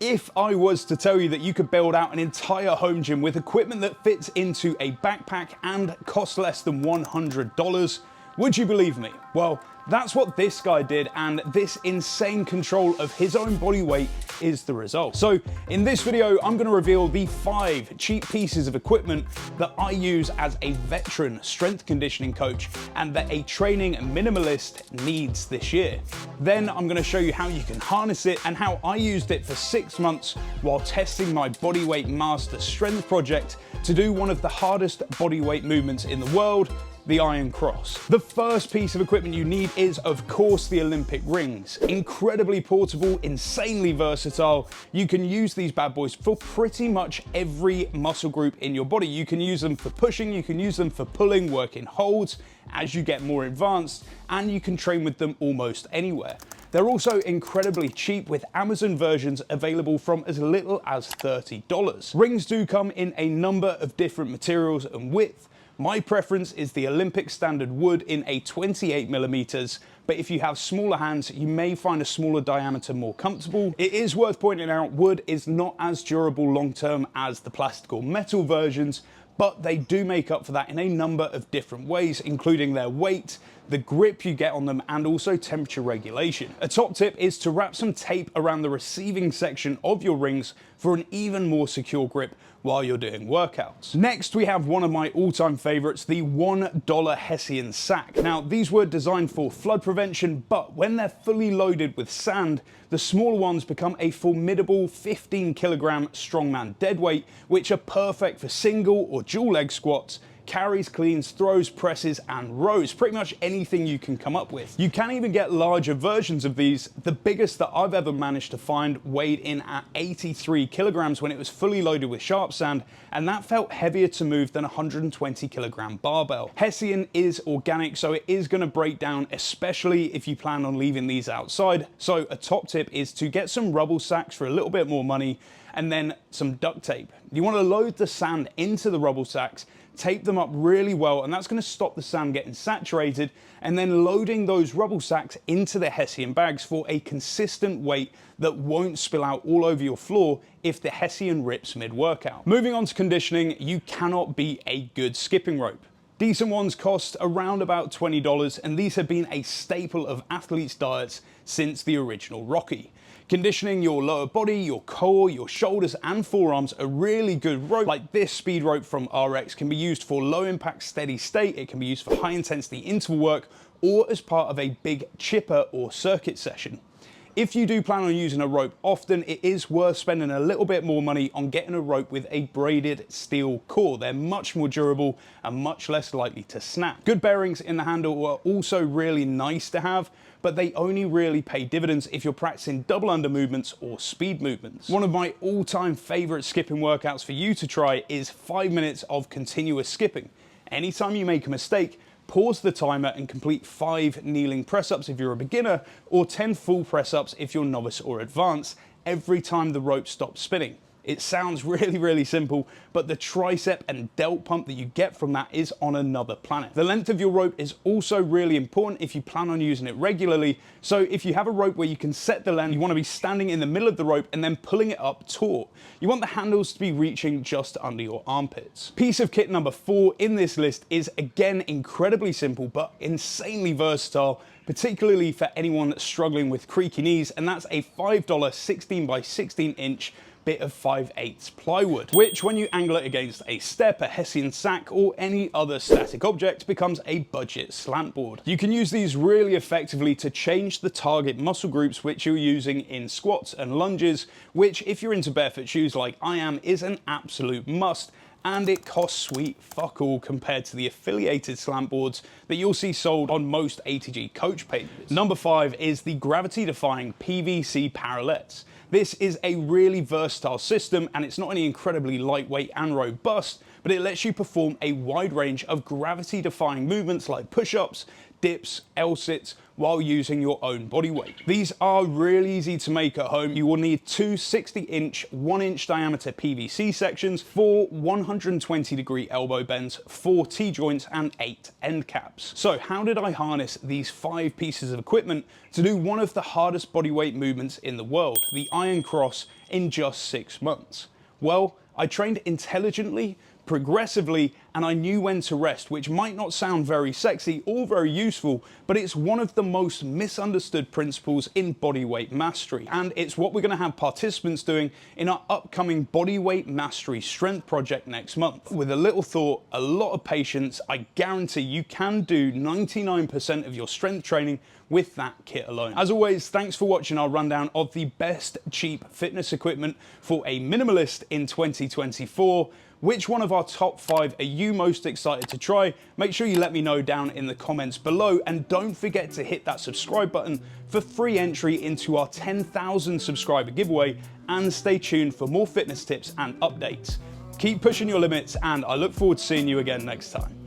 If I was to tell you that you could build out an entire home gym with equipment that fits into a backpack and costs less than $100, would you believe me? Well, that's what this guy did, and this insane control of his own body weight is the result. So in this video, I'm going to reveal the 5 cheap pieces of equipment that I use as a veteran strength conditioning coach and that a training minimalist needs this year. Then I'm going to show you how you can harness it and how I used it for 6 months while testing my bodyweight master strength project to do one of the hardest bodyweight movements in the world, the Iron Cross. The first piece of equipment you need is, of course, the Olympic rings. Incredibly portable, insanely versatile. You can use these bad boys for pretty much every muscle group in your body. You can use them for pushing, you can use them for pulling, working holds as you get more advanced, and you can train with them almost anywhere. They're also incredibly cheap, with Amazon versions available from as little as $30. Rings do come in a number of different materials and width. My preference is the Olympic standard wood in a 28mm, but if you have smaller hands, you may find a smaller diameter more comfortable. It is worth pointing out wood is not as durable long term as the plastic or metal versions, but they do make up for that in a number of different ways, including their weight, the grip you get on them, and also temperature regulation. A top tip is to wrap some tape around the receiving section of your rings for an even more secure grip while you're doing workouts. Next, we have one of my all-time favorites, the $1 Hessian sack. Now, these were designed for flood prevention, but when they're fully loaded with sand, the smaller ones become a formidable 15kg strongman deadweight, which are perfect for single or dual leg squats, carries, cleans, throws, presses, and rows. Pretty much anything you can come up with. You can even get larger versions of these. The biggest that I've ever managed to find weighed in at 83 kilograms when it was fully loaded with sharp sand, and that felt heavier to move than a 120kg barbell. Hessian is organic, so it is going to break down, especially if you plan on leaving these outside. So a top tip is to get some rubble sacks for a little bit more money, and then some duct tape. You want to load the sand into the rubble sacks, tape them up really well, and that's going to stop the sand getting saturated, and then loading those rubble sacks into the Hessian bags for a consistent weight that won't spill out all over your floor if the Hessian rips mid-workout. Moving on to conditioning, you cannot beat a good skipping rope. Decent ones cost around about $20, and these have been a staple of athletes' diets since the original Rocky. Conditioning your lower body, your core, your shoulders, and forearms, a really good rope like this speed rope from RX can be used for low impact steady state. It can be used for high intensity interval work, or as part of a big chipper or circuit session. If you do plan on using a rope often, it is worth spending a little bit more money on getting a rope with a braided steel core. They're much more durable and much less likely to snap. Good bearings in the handle are also really nice to have, but they only really pay dividends if you're practicing double under movements or speed movements. One of my all-time favorite skipping workouts for you to try is 5 minutes of continuous skipping. Anytime you make a mistake, pause the timer and complete 5 kneeling press-ups if you're a beginner, or 10 full press-ups if you're novice or advanced, every time the rope stops spinning. It sounds really simple, but the tricep and delt pump that you get from that is on another planet. The length of your rope is also really important if you plan on using it regularly. So if you have a rope where you can set the length, you want to be standing in the middle of the rope and then pulling it up taut. You want the handles to be reaching just under your armpits. Piece of kit number 4 in this list is again incredibly simple but insanely versatile, particularly for anyone that's struggling with creaky knees, and that's a $5 16 by 16 inch bit of 5/8 plywood, which when you angle it against a step, a Hessian sack, or any other static object becomes a budget slant board. You can use these really effectively to change the target muscle groups which you're using in squats and lunges, which if you're into barefoot shoes like I am, is an absolute must. And it costs sweet fuck all compared to the affiliated slant boards that you'll see sold on most ATG coach pages. Number 5 is the gravity defying PVC paralletes. This is a really versatile system, and it's not only incredibly lightweight and robust, but it lets you perform a wide range of gravity defying movements like push-ups, dips, L-sits, while using your own body weight. These are really easy to make at home. You will need two 60-inch, 1-inch diameter PVC sections, 4 120-degree elbow bends, 4 T-joints, and 8 end caps. So how did I harness these 5 pieces of equipment to do one of the hardest bodyweight movements in the world, the Iron Cross, in just 6 months? Well, I trained intelligently, progressively, and I knew when to rest, which might not sound very sexy or very useful, but it's one of the most misunderstood principles in bodyweight mastery. And it's what we're going to have participants doing in our upcoming bodyweight mastery strength project next month. With a little thought, a lot of patience, I guarantee you can do 99% of your strength training with that kit alone. As always, thanks for watching our rundown of the best cheap fitness equipment for a minimalist in 2024. Which one of our top 5 are you most excited to try? Make sure you let me know down in the comments below, and don't forget to hit that subscribe button for free entry into our 10,000 subscriber giveaway, and stay tuned for more fitness tips and updates. Keep pushing your limits, and I look forward to seeing you again next time.